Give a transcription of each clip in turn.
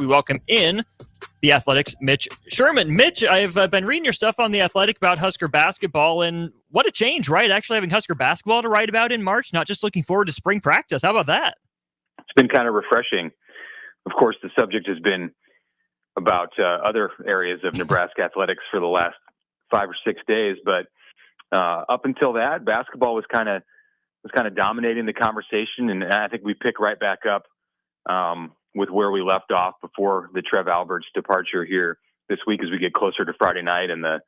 we welcome in the Athletics' Mitch Sherman. Mitch, I've been reading your stuff on the Athletic about Husker basketball, and what a change, right? Actually having Husker basketball to write about in March, not just looking forward to spring practice. How about that? It's been kind of refreshing. Of course, the subject has been about other areas of Nebraska athletics for the last 5 or 6 days, but up until that, basketball was kind of dominating the conversation, and I think we pick right back up with where we left off before the Trev Alberts departure here this week as we get closer to Friday night and the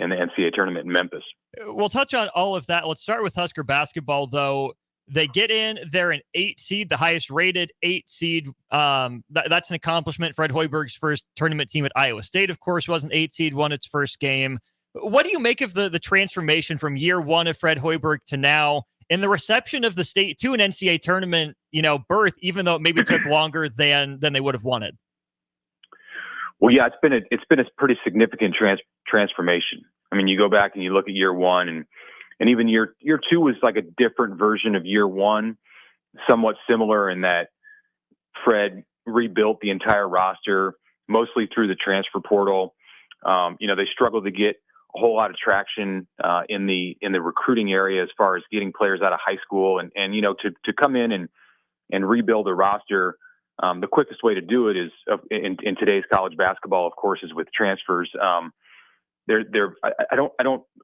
NCAA tournament in Memphis. We'll touch on all of that. Let's start with Husker basketball, though. They get in, they're an 8 seed, the highest rated 8 seed. That's an accomplishment. Fred Hoiberg's first tournament team at Iowa State, of course, was an 8 seed, won its first game. What do you make of the transformation from year one of Fred Hoiberg to now, and the reception of the state to an NCAA tournament, berth, even though it maybe took longer than they would have wanted? Well, yeah, it's been a pretty significant transformation. I mean, you go back and you look at year one, and even year two was like a different version of year one, somewhat similar in that Fred rebuilt the entire roster, mostly through the transfer portal. They struggled to get a whole lot of traction in the recruiting area as far as getting players out of high school, and to come in and rebuild a roster. The quickest way to do it is in today's college basketball, of course, is with transfers. I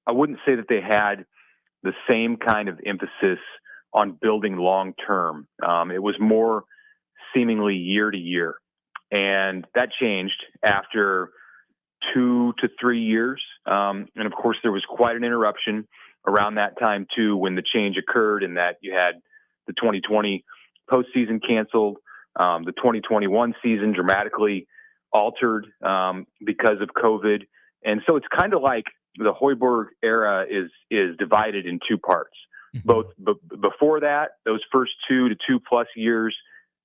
wouldn't say that they had the same kind of emphasis on building long term. It was more seemingly year to year, and that changed after 2 to 3 years. And of course, there was quite an interruption around that time too, when the change occurred, in that you had the 2020 postseason canceled, the 2021 season dramatically altered because of COVID. And so it's kind of like the Hoiberg era is divided in two parts, both before that, those first 2 to 2+ years,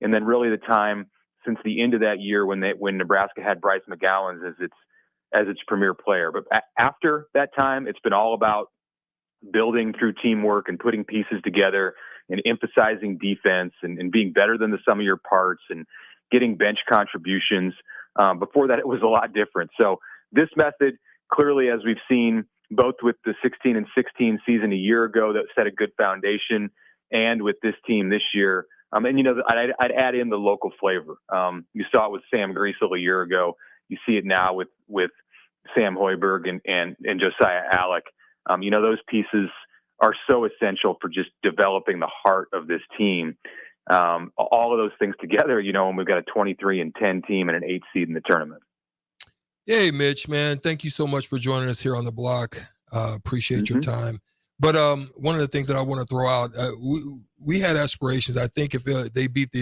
and then really the time since the end of that year when Nebraska had Bryce McGowan as its premier player. But after that time, it's been all about building through teamwork and putting pieces together and emphasizing defense and being better than the sum of your parts and getting bench contributions. Before that, it was a lot different. So this method, clearly, as we've seen both with the 16 and 16 season a year ago, that set a good foundation, and with this team this year. I'd add in the local flavor. You saw it with Sam Griesel a year ago. You see it now with Sam Hoiberg and Josiah Alec. Those pieces are so essential for just developing the heart of this team. All of those things together, and we've got a 23-10 team and an 8 seed in the tournament. Hey, Mitch, man, thank you so much for joining us here on the block. Appreciate your time. But one of the things that I want to throw out, we had aspirations. I think if they beat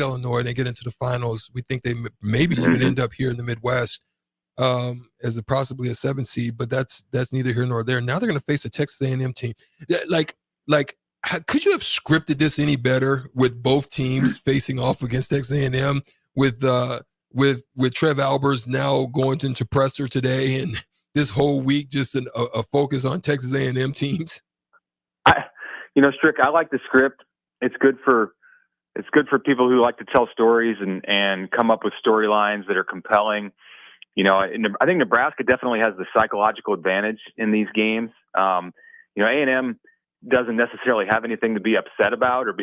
Illinois and they get into the finals, we think they maybe even end up here in the Midwest as possibly a 7 seed. But that's neither here nor there. Now they're going to face a Texas A&M team. Could you have scripted this any better with both teams facing off against Texas A&M with Trev Alberts now going into presser today and this whole week just a focus on Texas A&M teams? Strick, I like the script. It's good for people who like to tell stories and come up with storylines that are compelling. I think Nebraska definitely has the psychological advantage in these games. A&M doesn't necessarily have anything to be upset about or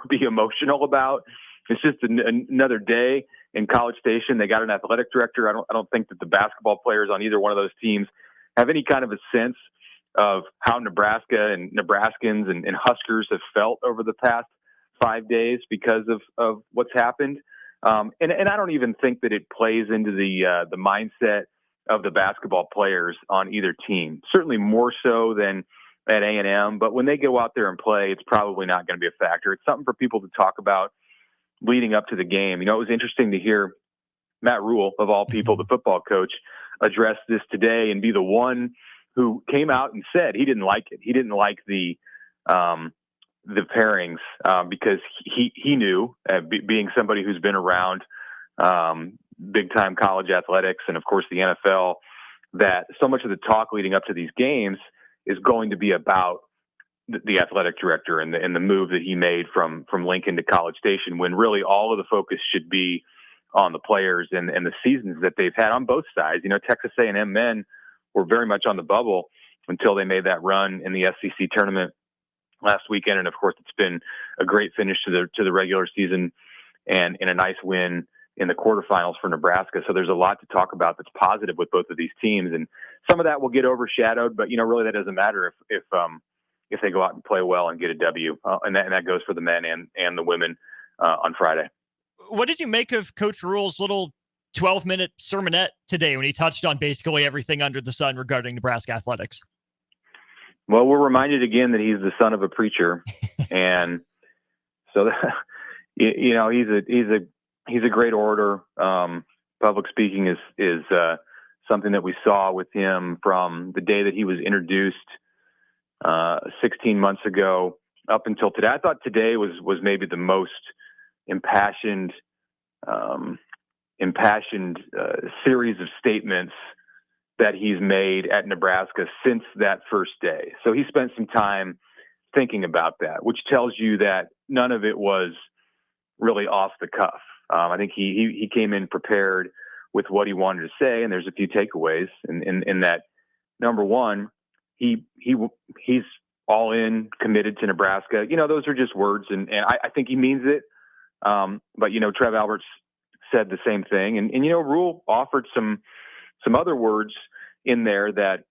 be emotional about. It's just another day in College Station. They got an athletic director. I don't think that the basketball players on either one of those teams have any kind of a sense of how Nebraska and Nebraskans and Huskers have felt over the past 5 days because of what's happened. And I don't even think that it plays into the mindset of the basketball players on either team. Certainly more so than at A&M, but when they go out there and play, it's probably not going to be a factor. It's something for people to talk about leading up to the game. It was interesting to hear Matt Rule, of all people, the football coach, address this today and be the one who came out and said he didn't like it. He didn't like the pairings because he knew, being somebody who's been around big time college athletics and of course the NFL, that so much of the talk leading up to these games is going to be about the athletic director and the move that he made from Lincoln to College Station, when really all of the focus should be on the players and the seasons that they've had on both sides. Texas A&M men were very much on the bubble until they made that run in the SEC tournament last weekend. And of course, it's been a great finish to the regular season and a nice win in the quarterfinals for Nebraska. So there's a lot to talk about that's positive with both of these teams. And some of that will get overshadowed, but really that doesn't matter if they go out and play well and get a W. And that goes for the men and the women on Friday. What did you make of Coach Rule's little 12-minute sermonette today when he touched on basically everything under the sun regarding Nebraska athletics? Well, we're reminded again that he's the son of a preacher. And so that, he's a great orator. Public speaking is something that we saw with him from the day that he was introduced 16 months ago up until today. I thought today was maybe the most impassioned series of statements that he's made at Nebraska since that first day. So he spent some time thinking about that, which tells you that none of it was really off the cuff. I think he came in prepared with what he wanted to say, and there's a few takeaways in that. Number one, he's all in, committed to Nebraska. Those are just words, and I think he means it. But Trev Alberts said the same thing, and Rule offered some other words in there that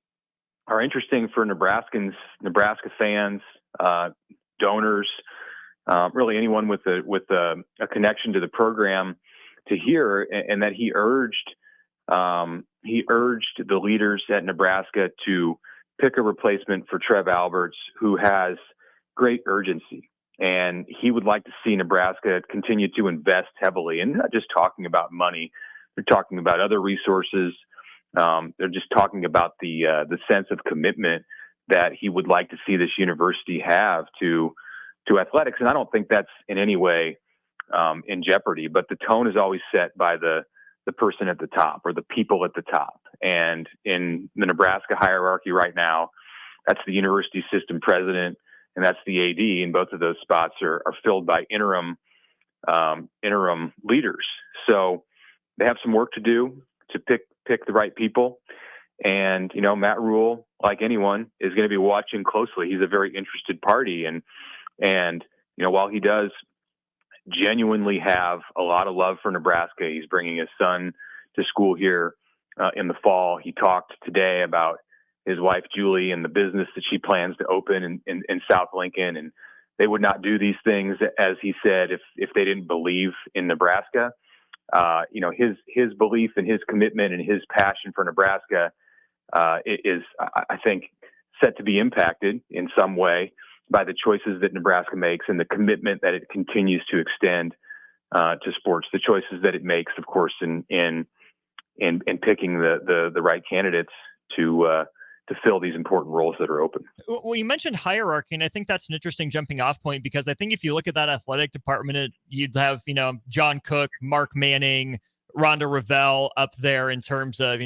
are interesting for Nebraskans, Nebraska fans, donors, really anyone with a connection to the program to hear, and that he urged the leaders at Nebraska to pick a replacement for Trev Alberts, who has great urgency. And he would like to see Nebraska continue to invest heavily, and not just talking about money. They're talking about other resources. They're just talking about the sense of commitment that he would like to see this university have to athletics. And I don't think that's in any way in jeopardy, but the tone is always set by the person at the top or the people at the top. And in the Nebraska hierarchy right now, that's the university system president and that's the AD, and both of those spots are filled by interim leaders. So they have some work to do to pick the right people. And, Matt Rule, like anyone, is going to be watching closely. He's a very interested party. And while he does genuinely have a lot of love for Nebraska, he's bringing his son to school here in the fall. He talked today about his wife, Julie, and the business that she plans to open in South Lincoln. And they would not do these things, as he said, if they didn't believe in Nebraska. His belief and his commitment and his passion for Nebraska is, I think, set to be impacted in some way by the choices that Nebraska makes and the commitment that it continues to extend to sports. The choices that it makes, of course, in picking the right candidates to fill these important roles that are open. Well, you mentioned hierarchy, and I think that's an interesting jumping off point, because I think if you look at that athletic department, you'd have, John Cook, Mark Manning, Rhonda Revelle up there in terms of,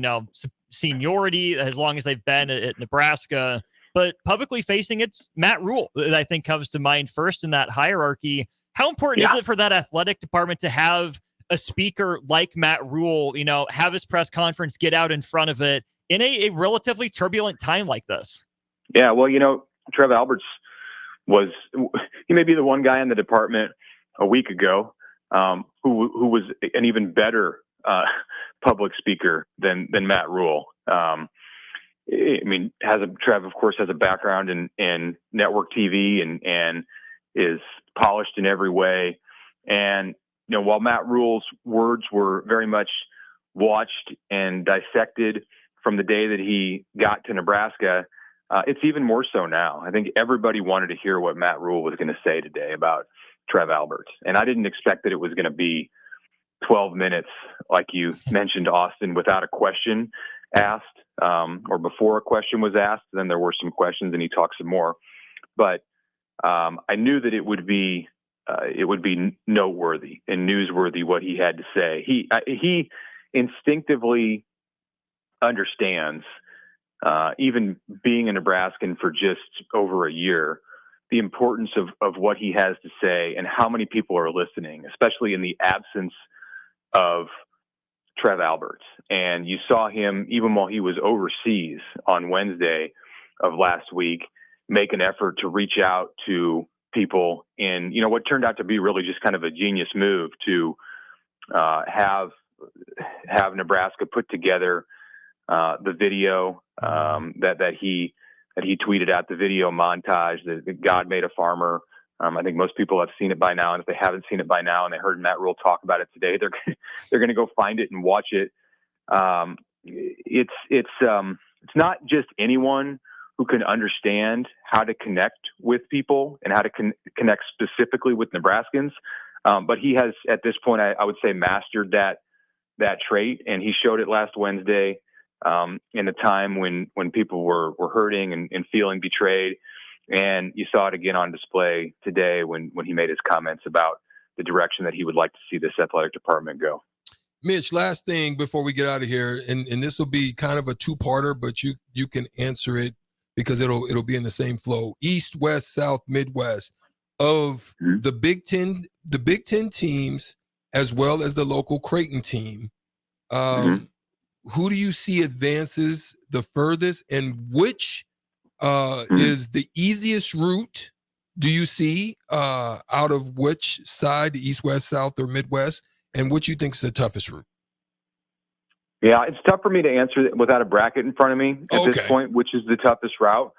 seniority, as long as they've been at Nebraska. But publicly facing, it's Matt Rule that I think comes to mind first in that hierarchy. How important is it for that athletic department to have a speaker like Matt Rule, have his press conference, get out in front of it in a relatively turbulent time like this? Yeah, well, Trev Alberts he may be the one guy in the department a week ago who was an even better public speaker than Matt Rule. Trev, of course, has a background in network TV and is polished in every way. And, while Matt Rule's words were very much watched and dissected from the day that he got to Nebraska, it's even more so now. I think everybody wanted to hear what Matt Rule was going to say today about Trev Alberts. And I didn't expect that it was going to be 12 minutes, like you mentioned, Austin, without a question asked, or before a question was asked. Then there were some questions and he talked some more. But I knew that it would be noteworthy and newsworthy what he had to say. He instinctively understands, even being a Nebraskan for just over a year, the importance of what he has to say and how many people are listening, especially in the absence of Trev Alberts. And you saw him, even while he was overseas on Wednesday of last week, make an effort to reach out to people in, what turned out to be really just kind of a genius move to have Nebraska put together the video that he tweeted out, the video montage, the God Made a Farmer. I think most people have seen it by now, and if they haven't seen it by now and they heard Matt Rule talk about it today, they're going to go find it and watch it. It's not just anyone who can understand how to connect with people and how to connect specifically with Nebraskans, but he has, at this point, I would say, mastered that trait, and he showed it last Wednesday in a time when people were hurting and feeling betrayed. And you saw it again on display today when he made his comments about the direction that he would like to see this athletic department go. Mitch, last thing before we get out of here, and this will be kind of a two-parter, but you can answer it because it'll be in the same flow. East, West, South, Midwest of the Big Ten teams as well as the local Creighton team. Who do you see advances the furthest, and which is the easiest route do you see out of which side, East, West, South, or Midwest, and what you think is the toughest route? Yeah, it's tough for me to answer without a bracket in front of me at this point, which is the toughest route.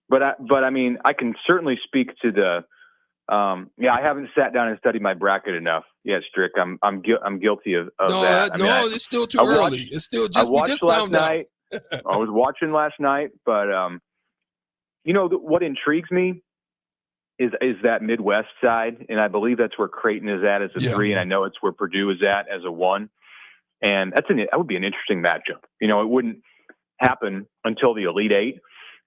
But I mean, I can certainly speak to the. I haven't sat down and studied my bracket enough yet, Strick. I'm guilty of that. It's still too early. It's still just we just last found night. out. I was watching last night, but what intrigues me is that Midwest side, and I believe that's where Creighton is at as a 3, and I know it's where Purdue is at as a 1, and that would be an interesting matchup. It wouldn't happen until the Elite 8,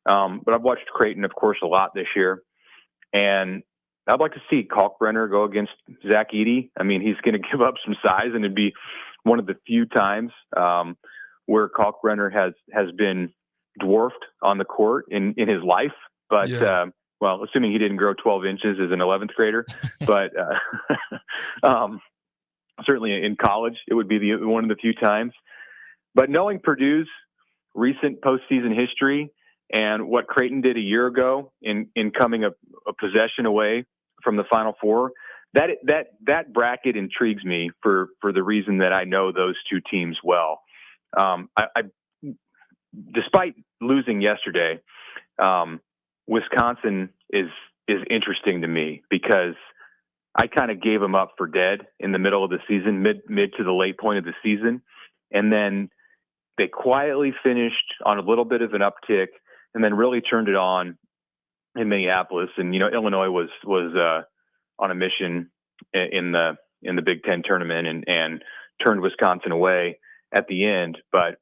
but I've watched Creighton, of course, a lot this year, and I'd like to see Kalkbrenner go against Zach Edey. I mean, he's going to give up some size, and it'd be one of the few times where Kalkbrenner has been dwarfed on the court in his life. But, assuming he didn't grow 12 inches as an 11th grader, but certainly in college, it would be one of the few times. But knowing Purdue's recent postseason history and what Creighton did a year ago in coming a possession away from the Final Four, that bracket intrigues me for the reason that I know those two teams well. Despite losing yesterday, Wisconsin is interesting to me because I kind of gave them up for dead in the middle of the season, mid to the late point of the season, and then they quietly finished on a little bit of an uptick, and then really turned it on in Minneapolis. And Illinois was on a mission in the Big Ten tournament and turned Wisconsin away at the end. But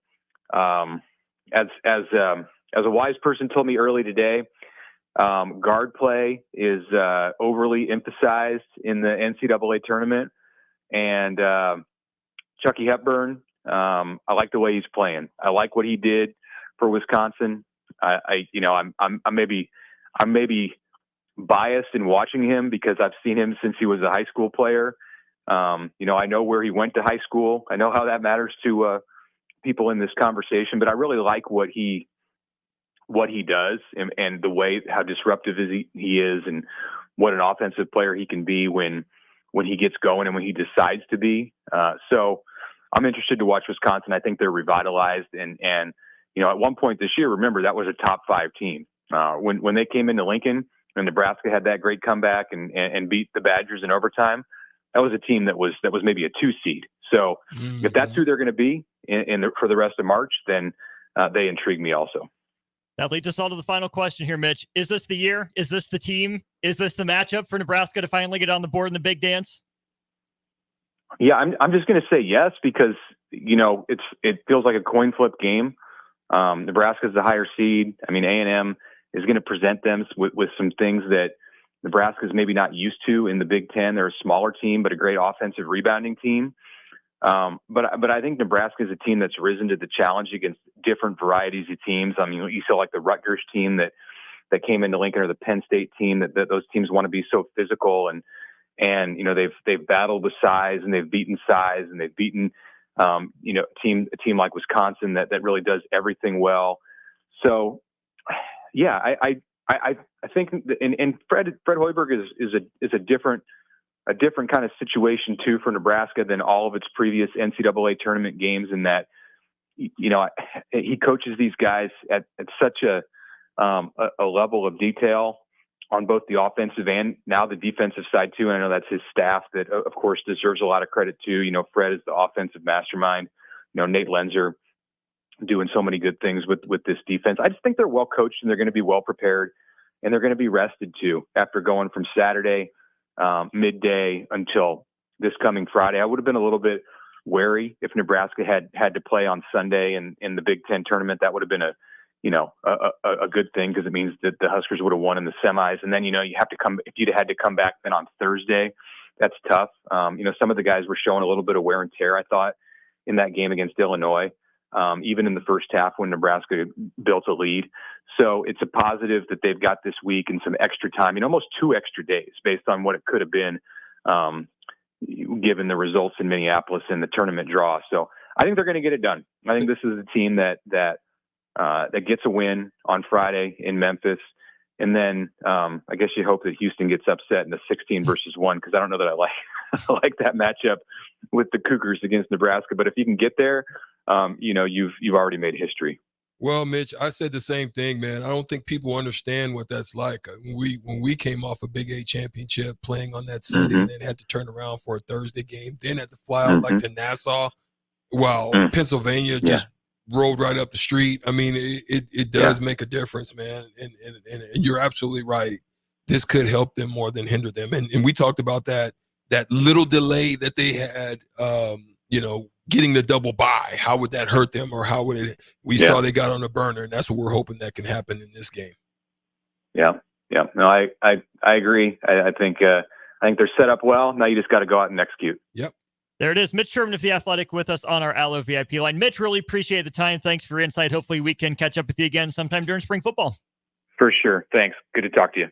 as a wise person told me early today, guard play is overly emphasized in the NCAA tournament, and Chucky Hepburn, I like the way he's playing. I like what he did for Wisconsin. I'm maybe biased in watching him because I've seen him since he was a high school player. I know where he went to high school. I know how that matters to people in this conversation, but I really like what he does and the way how disruptive he is and what an offensive player he can be when he gets going and when he decides to be. So I'm interested to watch Wisconsin. I think they're revitalized and at one point this year, remember that was a top 5 team. When they came into Lincoln and Nebraska had that great comeback and beat the Badgers in overtime, that was a team that was maybe a 2 seed. So if that's who they're going to be for the rest of March, then they intrigue me also. That leads us all to the final question here, Mitch. Is this the year? Is this the team? Is this the matchup for Nebraska to finally get on the board in the big dance? Yeah, I'm just going to say yes because it feels like a coin flip game. Nebraska's the higher seed. I mean, A&M is going to present them with some things that Nebraska's maybe not used to in the Big Ten. They're a smaller team, but a great offensive rebounding team. But I think Nebraska is a team that's risen to the challenge against different varieties of teams. I mean, you saw like the Rutgers team that came into Lincoln, or the Penn State team that those teams want to be so physical And, they've battled with size, and they've beaten size, and they've beaten, a team like Wisconsin that really does everything well. So, yeah, I think, and Fred Hoiberg is a different kind of situation too for Nebraska than all of its previous NCAA tournament games, in that, he coaches these guys at such a level of detail on both the offensive and now the defensive side too. And I know that's his staff that, of course, deserves a lot of credit too. Fred is the offensive mastermind. Nate Lenzer doing so many good things with this defense. I just think they're well coached, and they're going to be well prepared, and they're going to be rested too after going from Saturday midday until this coming Friday. I would have been a little bit wary if Nebraska had to play on Sunday in the Big Ten tournament. That would have been a good thing, because it means that the Huskers would have won in the semis. And then, you have to if you'd had to come back then on Thursday, that's tough. Some of the guys were showing a little bit of wear and tear, I thought, in that game against Illinois, even in the first half when Nebraska built a lead. So it's a positive that they've got this week and some extra time, almost 2 extra days based on what it could have been, given the results in Minneapolis and the tournament draw. So I think they're going to get it done. I think this is a team that gets a win on Friday in Memphis. And then I guess you hope that Houston gets upset in the 16 versus 1, because I don't know that I like that matchup with the Cougars against Nebraska. But if you can get there, you've already made history. Well, Mitch, I said the same thing, man. I don't think people understand what that's like. When we came off a Big 8 championship, playing on that Sunday, and then had to turn around for a Thursday game, then had to fly out like to Nassau, while Pennsylvania just rolled right up the street. I mean, it does make a difference, man. And you're absolutely right. This could help them more than hinder them. And we talked about that little delay that they had, getting the double bye. How would that hurt them, or how would it? We saw they got on the burner, and that's what we're hoping that can happen in this game. Yeah. No, I agree. I think they're set up well. Now you just got to go out and execute. Yep. There it is. Mitch Sherman of The Athletic with us on our Allo VIP line. Mitch, really appreciate the time. Thanks for your insight. Hopefully we can catch up with you again sometime during spring football. For sure. Thanks. Good to talk to you.